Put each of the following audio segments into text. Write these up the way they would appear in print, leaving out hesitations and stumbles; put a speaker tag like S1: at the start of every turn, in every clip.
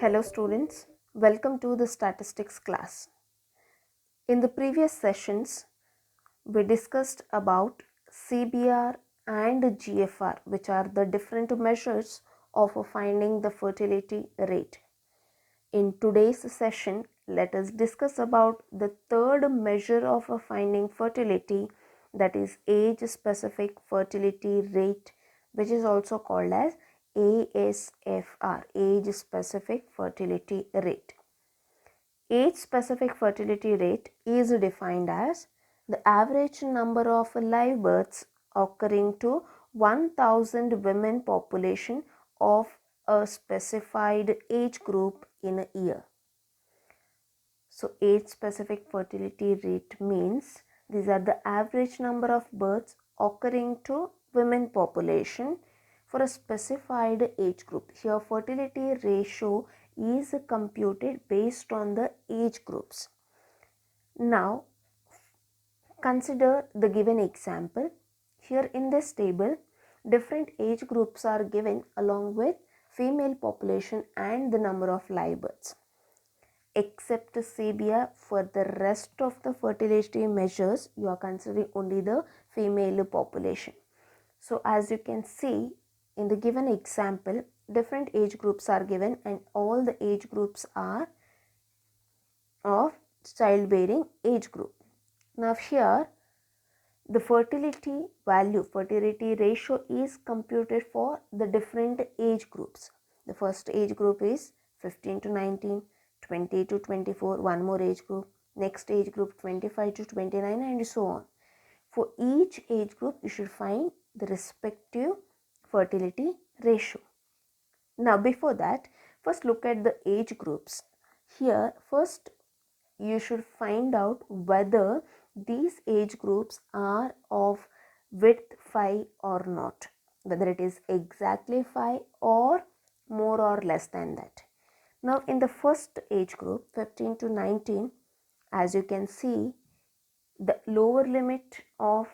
S1: Hello students, welcome to the statistics class. In the previous sessions, we discussed about CBR and GFR, which are the different measures of finding the fertility rate. In today's session, let us discuss about the third measure of finding fertility, that is age-specific fertility rate, which is also called as ASFR, age-specific fertility rate. Age-specific fertility rate is defined as the average number of live births occurring to 1000 women population of a specified age group in a year. So age-specific fertility rate means these are the average number of births occurring to women population for a specified age group. Here fertility ratio is computed based on the age groups. Now consider the given example. Here in this table, different age groups are given along with female population and the number of live births. Except CBR, for the rest of the fertility measures, you are considering only the female population. So as you can see in the given example, different age groups are given and all the age groups are of childbearing age group. Now here the fertility value, fertility ratio is computed for the different age groups. The first age group is 15 to 19, 20 to 24, one more age group, next age group 25 to 29 and so on. For each age group you should find the respective fertility ratio. Now before that, first look at the age groups. Here first you should find out whether these age groups are of width 5 or not, whether it is exactly 5 or more or less than that. Now in the first age group 15 to 19, as you can see, the lower limit of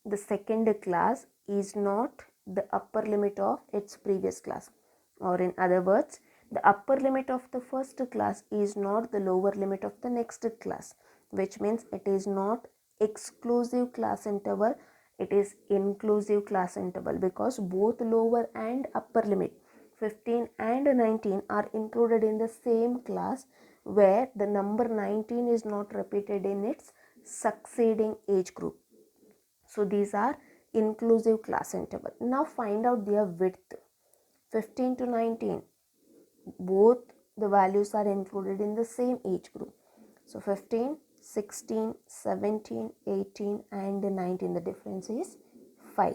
S1: the second class is not the upper limit of its previous class, or in other words, the upper limit of the first class is not the lower limit of the next class, which means it is not exclusive class interval, it is inclusive class interval, because both lower and upper limit 15 and 19 are included in the same class, where the number 19 is not repeated in its succeeding age group. So these are inclusive class interval. Now find out their width. 15 to 19, both the values are included in the same age group. So 15, 16, 17, 18 and 19, the difference is 5.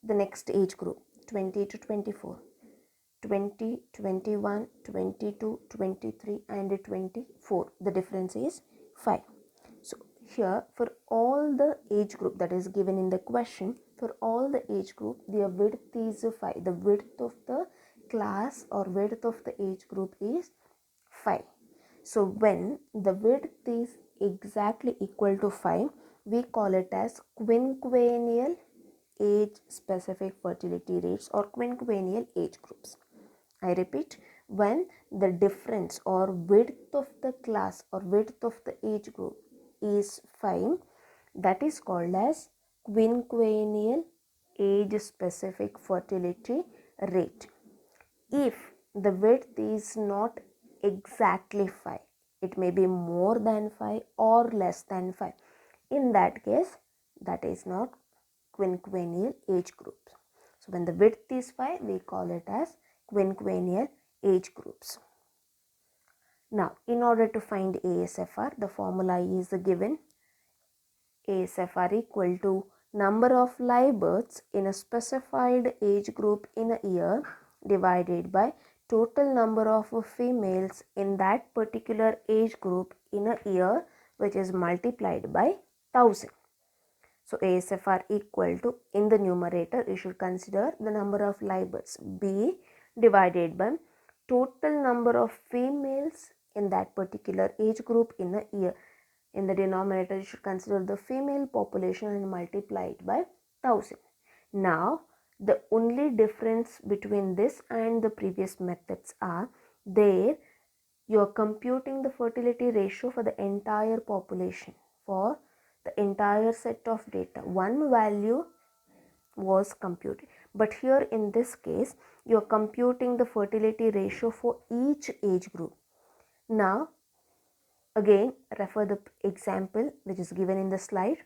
S1: The next age group 20 to 24, 20, 21, 22, 23 and 24, the difference is 5. So here for all the age group that is given in the question, for all the age group their width is 5. The width of the class or width of the age group is 5. So when the width is exactly equal to 5, we call it as quinquennial age specific fertility rates or quinquennial age groups. I repeat, when the difference or width of the class or width of the age group is 5, that is called as quinquennial age specific fertility rate. If the width is not exactly 5, it may be more than 5 or less than 5. In that case, that is not quinquennial age group. So when the width is 5, we call it as quinquennial age groups. Now, in order to find ASFR, the formula is given. ASFR equal to number of live births in a specified age group in a year divided by total number of females in that particular age group in a year, which is multiplied by 1000. So ASFR equal to, in the numerator you should consider the number of live births B divided by total number of females in that particular age group in a year. In the denominator you should consider the female population and multiply it by 1000. Now the only difference between this and the previous methods are There you are computing the fertility ratio for the entire population, for the entire set of data. One value was computed, but here in this case you are computing the fertility ratio for each age group. Now again refer the example which is given in the slide.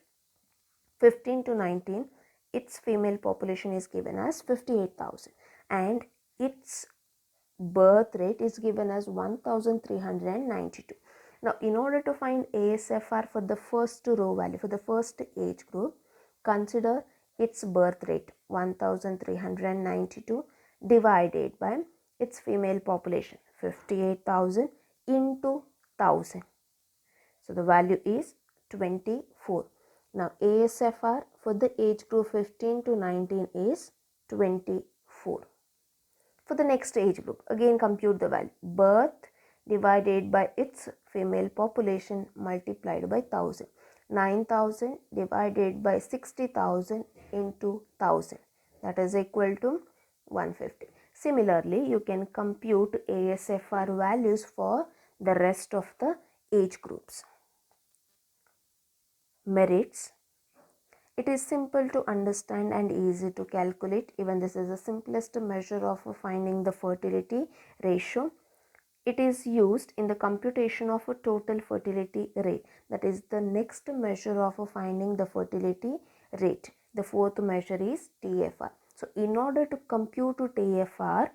S1: 15 to 19, its female population is given as 58,000 and its birth rate is given as 1392. Now in order to find ASFR for the first row value, for the first age group, consider its birth rate 1392 divided by its female population 58,000 into 1000. So the value is 24. Now ASFR for the age group 15 to 19 is 24. For the next age group, again compute the value. Birth divided by its female population multiplied by 1000. 9,000 divided by 60,000 into 1000. That is equal to 150. Similarly, you can compute ASFR values for the rest of the age groups. Merits. It is simple to understand and easy to calculate. Even this is the simplest measure of finding the fertility ratio. It is used in the computation of a total fertility rate. That is the next measure of finding the fertility rate. The fourth measure is TFR. So in order to compute TFR,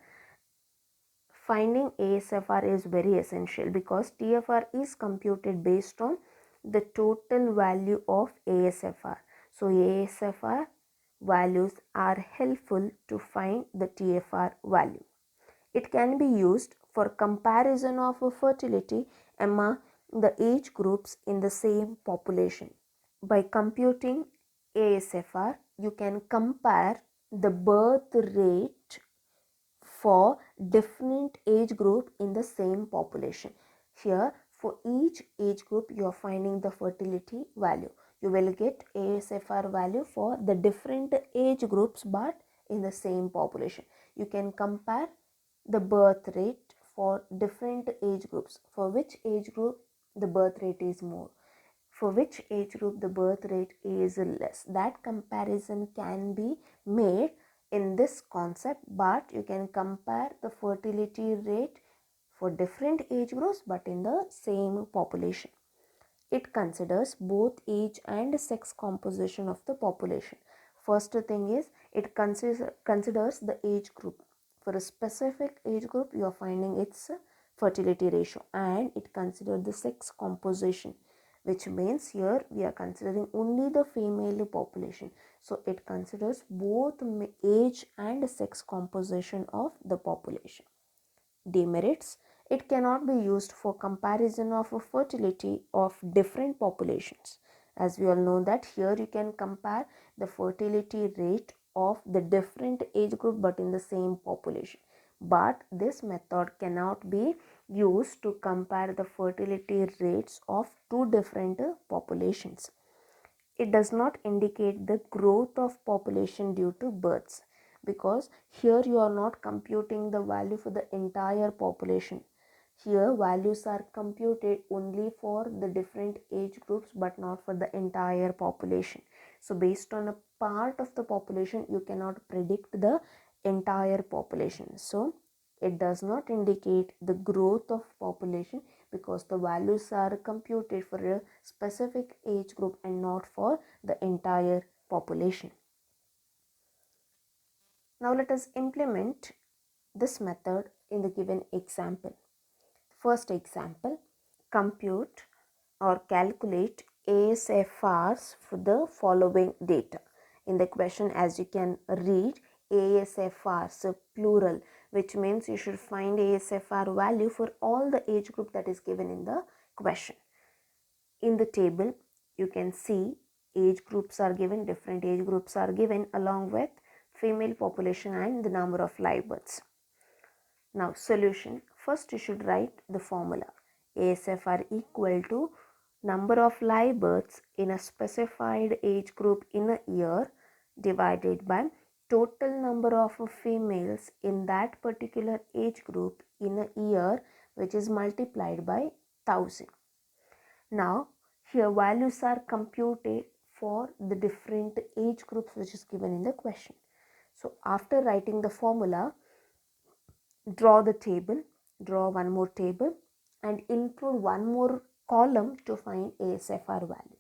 S1: finding ASFR is very essential because TFR is computed based on the total value of ASFR. So ASFR values are helpful to find the TFR value. It can be used for comparison of fertility among the age groups in the same population. By computing ASFR, you can compare the birth rate for different age group in the same population. Here for each age group you are finding the fertility value. You will get ASFR value for the different age groups but in the same population. You can compare the birth rate for different age groups. For which age group the birth rate is more, for which age group the birth rate is less. That comparison can be made in this concept, but you can compare the fertility rate for different age groups but in the same population. It considers both age and sex composition of the population. First thing is it considers the age group. For a specific age group you are finding its fertility ratio, and it considers the sex composition, which means here we are considering only the female population. So it considers both age and sex composition of the population. Demerits. It cannot be used for comparison of fertility of different populations. As we all know that here you can compare the fertility rate of the different age group but in the same population. But this method cannot be used to compare the fertility rates of two different populations. It does not indicate the growth of population due to births, because here you are not computing the value for the entire population. Here values are computed only for the different age groups but not for the entire population. So based on a part of the population you cannot predict the entire population. So it does not indicate the growth of population because the values are computed for a specific age group and not for the entire population. Now let us implement this method in the given example. First example, compute or calculate ASFRs for the following data. In the question, as you can read, ASFRs plural, which means you should find ASFR value for all the age group that is given in the question. In the table you can see age groups are given, different age groups are given along with female population and the number of live births. Now solution. First you should write the formula. ASFR equal to number of live births in a specified age group in a year divided by total number of females in that particular age group in a year, which is multiplied by 1000. Now here values are computed for the different age groups which is given in the question. So after writing the formula, draw one more table and include one more column to find ASFR value.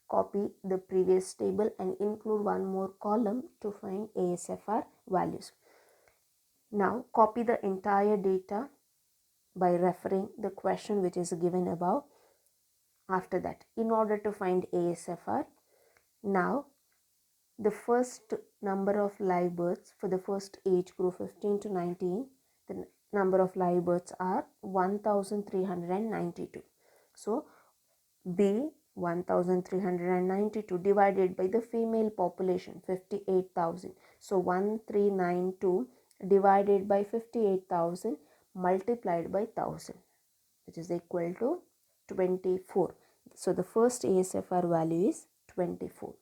S1: Copy the previous table and include one more column to find ASFR values. Now copy the entire data by referring the question which is given above. After that, in order to find ASFR, now the first number of live births for the first age group 15 to 19, the number of live births are 1392. So B 1392 divided by the female population 58,000. So 1392 divided by 58,000 multiplied by 1000, which is equal to 24. So the first ASFR value is 24.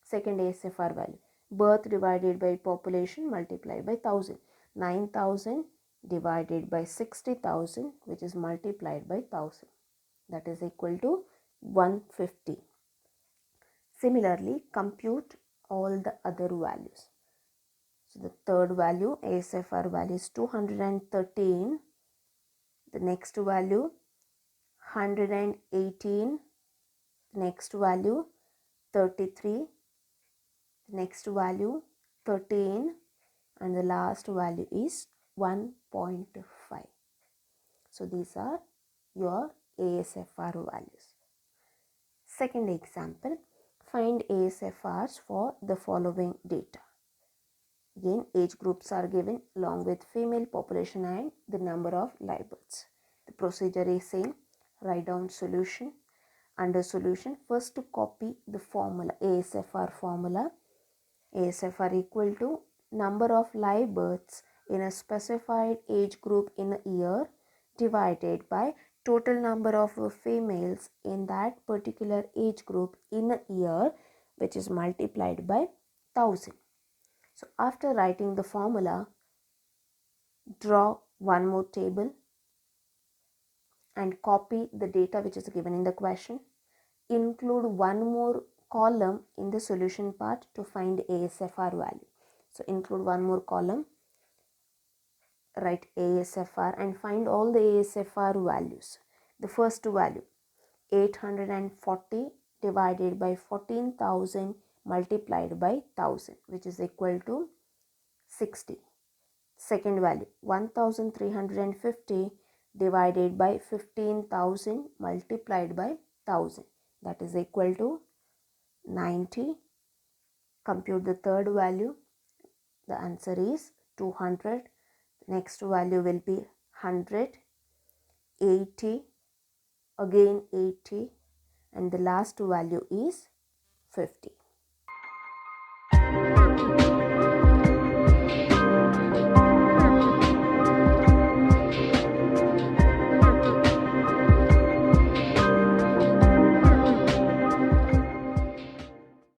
S1: Second ASFR value, birth divided by population multiplied by 1000. 9,000 divided by 60,000, which is multiplied by 1000. That is equal to 150. Similarly, compute all the other values. So the third value, ASFR value is 213. The next value 118. Next value 33. Next value 13, and the last value is 1.5. So these are your ASFR values. Second example, find ASFRs for the following data. Again, age groups are given along with female population and the number of live births. The procedure is same. Write down solution. Under solution, first to copy the formula, ASFR formula. ASFR equal to number of live births in a specified age group in a year divided by total number of females in that particular age group in a year, which is multiplied by 1000. So after writing the formula, draw one more table and copy the data which is given in the question. Include one more column in the solution part to find ASFR value. So include one more column, write ASFR and find all the ASFR values. The first value 840 divided by 14,000 multiplied by 1000, which is equal to 60. Second value 1350 divided by 15,000 multiplied by 1000, that is equal to 90. Compute the third value. The answer is 200. Next value will be 100, 80, again 80, and the last value is 50.